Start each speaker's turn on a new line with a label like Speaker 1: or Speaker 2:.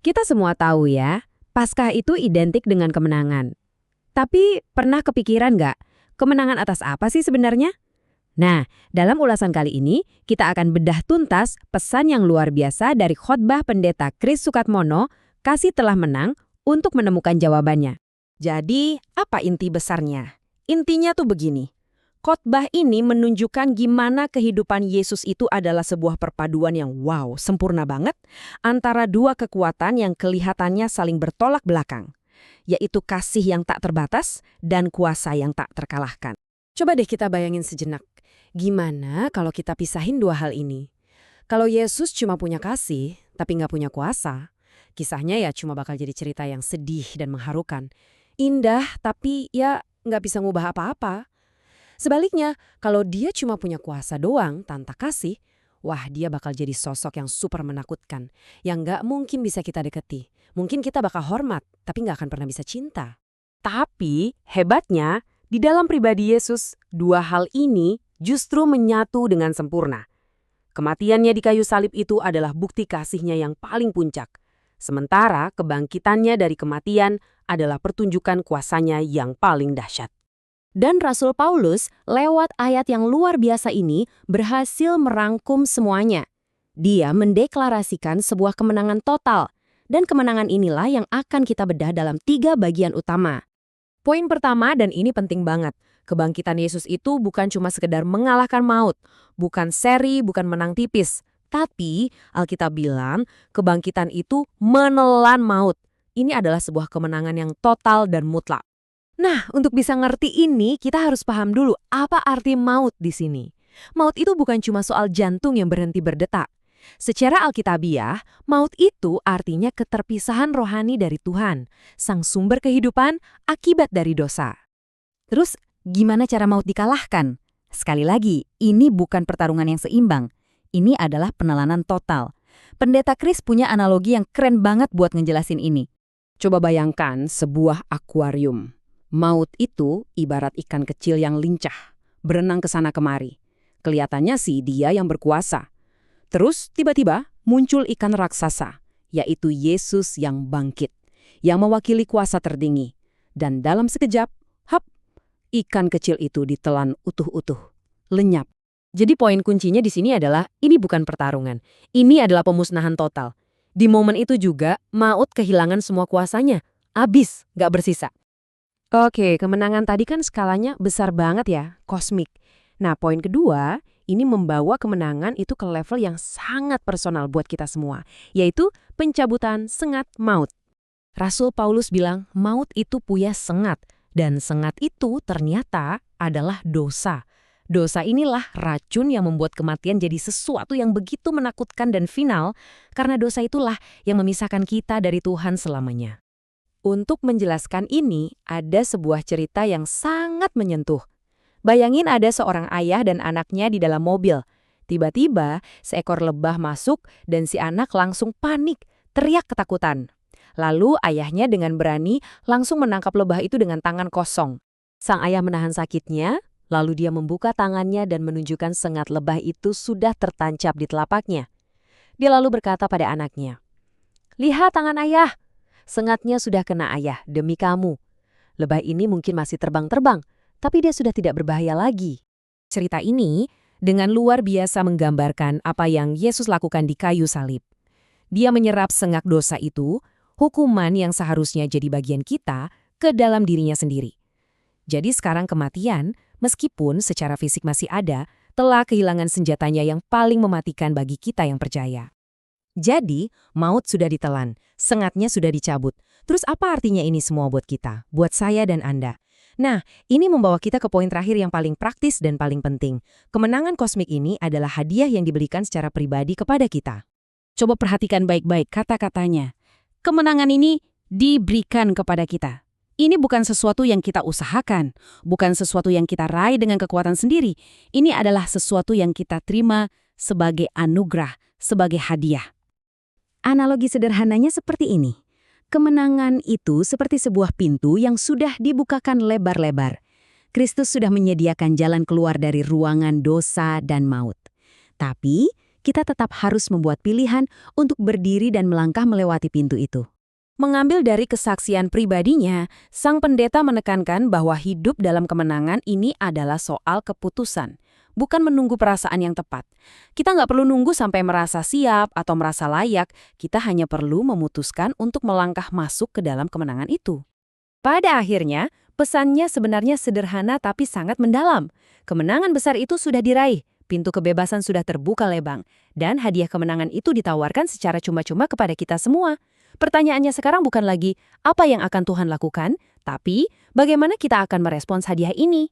Speaker 1: Kita semua tahu ya, Paskah itu identik dengan kemenangan. Tapi pernah kepikiran nggak, kemenangan atas apa sih sebenarnya? Nah, dalam ulasan kali ini, kita akan bedah tuntas pesan yang luar biasa dari khotbah Pendeta Kris Sukatmono, Kasih Telah Menang, untuk menemukan jawabannya.
Speaker 2: Jadi, apa inti besarnya? Intinya tuh begini. Khotbah ini menunjukkan gimana kehidupan Yesus itu adalah sebuah perpaduan yang sempurna banget antara dua kekuatan yang kelihatannya saling bertolak belakang, yaitu kasih yang tak terbatas dan kuasa yang tak terkalahkan.
Speaker 1: Coba deh kita bayangin sejenak, gimana kalau kita pisahin dua hal ini? Kalau Yesus cuma punya kasih, tapi nggak punya kuasa, kisahnya ya cuma bakal jadi cerita yang sedih dan mengharukan. Indah, tapi ya nggak bisa ngubah apa-apa. Sebaliknya, kalau dia cuma punya kuasa doang tanpa kasih, wah dia bakal jadi sosok yang super menakutkan, yang nggak mungkin bisa kita deketi. Mungkin kita bakal hormat, tapi nggak akan pernah bisa cinta. Tapi hebatnya, di dalam pribadi Yesus, dua hal ini justru menyatu dengan sempurna. Kematiannya di kayu salib itu adalah bukti kasihnya yang paling puncak. Sementara kebangkitannya dari kematian adalah pertunjukan kuasanya yang paling dahsyat. Dan Rasul Paulus, lewat ayat yang luar biasa ini, berhasil merangkum semuanya. Dia mendeklarasikan sebuah kemenangan total, dan kemenangan inilah yang akan kita bedah dalam 3 bagian utama. Poin pertama, dan ini penting banget, kebangkitan Yesus itu bukan cuma sekedar mengalahkan maut, bukan seri, bukan menang tipis. Tapi Alkitab bilang, kebangkitan itu menelan maut. Ini adalah sebuah kemenangan yang total dan mutlak. Nah, untuk bisa ngerti ini, kita harus paham dulu apa arti maut di sini. Maut itu bukan cuma soal jantung yang berhenti berdetak. Secara alkitabiah, maut itu artinya keterpisahan rohani dari Tuhan, sang sumber kehidupan akibat dari dosa.
Speaker 3: Terus, gimana cara maut dikalahkan? Sekali lagi, ini bukan pertarungan yang seimbang. Ini adalah penelanan total. Pendeta Kris punya analogi yang keren banget buat ngejelasin ini.
Speaker 2: Coba bayangkan sebuah akuarium. Maut itu ibarat ikan kecil yang lincah, berenang ke sana kemari. Kelihatannya sih dia yang berkuasa. Terus tiba-tiba muncul ikan raksasa, yaitu Yesus yang bangkit, yang mewakili kuasa tertinggi. Dan dalam sekejap, ikan kecil itu ditelan utuh-utuh, lenyap. Jadi poin kuncinya di sini adalah ini bukan pertarungan, ini adalah pemusnahan total. Di momen itu juga maut kehilangan semua kuasanya, abis, gak bersisa. Oke, kemenangan tadi kan skalanya besar banget ya, kosmik. Nah, poin kedua, ini membawa kemenangan itu ke level yang sangat personal buat kita semua, yaitu pencabutan sengat maut. Rasul Paulus bilang, maut itu punya sengat, dan sengat itu ternyata adalah dosa. Dosa inilah racun yang membuat kematian jadi sesuatu yang begitu menakutkan dan final, karena dosa itulah yang memisahkan kita dari Tuhan selamanya. Untuk menjelaskan ini, ada sebuah cerita yang sangat menyentuh. Bayangin ada seorang ayah dan anaknya di dalam mobil. Tiba-tiba, seekor lebah masuk dan si anak langsung panik, teriak ketakutan. Lalu ayahnya dengan berani langsung menangkap lebah itu dengan tangan kosong. Sang ayah menahan sakitnya, lalu dia membuka tangannya dan menunjukkan sengat lebah itu sudah tertancap di telapaknya. Dia lalu berkata pada anaknya, "Lihat tangan ayah. Sengatnya sudah kena ayah, demi kamu. Lebah ini mungkin masih terbang-terbang, tapi dia sudah tidak berbahaya lagi." Cerita ini dengan luar biasa menggambarkan apa yang Yesus lakukan di kayu salib. Dia menyerap sengat dosa itu, hukuman yang seharusnya jadi bagian kita, ke dalam dirinya sendiri. Jadi sekarang kematian, meskipun secara fisik masih ada, telah kehilangan senjatanya yang paling mematikan bagi kita yang percaya. Jadi, maut sudah ditelan, sengatnya sudah dicabut. Terus apa artinya ini semua buat kita, buat saya dan Anda? Nah, ini membawa kita ke poin terakhir yang paling praktis dan paling penting. Kemenangan kosmik ini adalah hadiah yang diberikan secara pribadi kepada kita. Coba perhatikan baik-baik kata-katanya. Kemenangan ini diberikan kepada kita. Ini bukan sesuatu yang kita usahakan, bukan sesuatu yang kita raih dengan kekuatan sendiri. Ini adalah sesuatu yang kita terima sebagai anugerah, sebagai hadiah.
Speaker 3: Analogi sederhananya seperti ini. Kemenangan itu seperti sebuah pintu yang sudah dibukakan lebar-lebar. Kristus sudah menyediakan jalan keluar dari ruangan dosa dan maut. Tapi kita tetap harus membuat pilihan untuk berdiri dan melangkah melewati pintu itu.
Speaker 1: Mengambil dari kesaksian pribadinya, sang pendeta menekankan bahwa hidup dalam kemenangan ini adalah soal keputusan, bukan menunggu perasaan yang tepat. Kita nggak perlu nunggu sampai merasa siap atau merasa layak, kita hanya perlu memutuskan untuk melangkah masuk ke dalam kemenangan itu. Pada akhirnya, pesannya sebenarnya sederhana tapi sangat mendalam. Kemenangan besar itu sudah diraih, pintu kebebasan sudah terbuka lebar, dan hadiah kemenangan itu ditawarkan secara cuma-cuma kepada kita semua. Pertanyaannya sekarang bukan lagi apa yang akan Tuhan lakukan, tapi bagaimana kita akan merespons hadiah ini.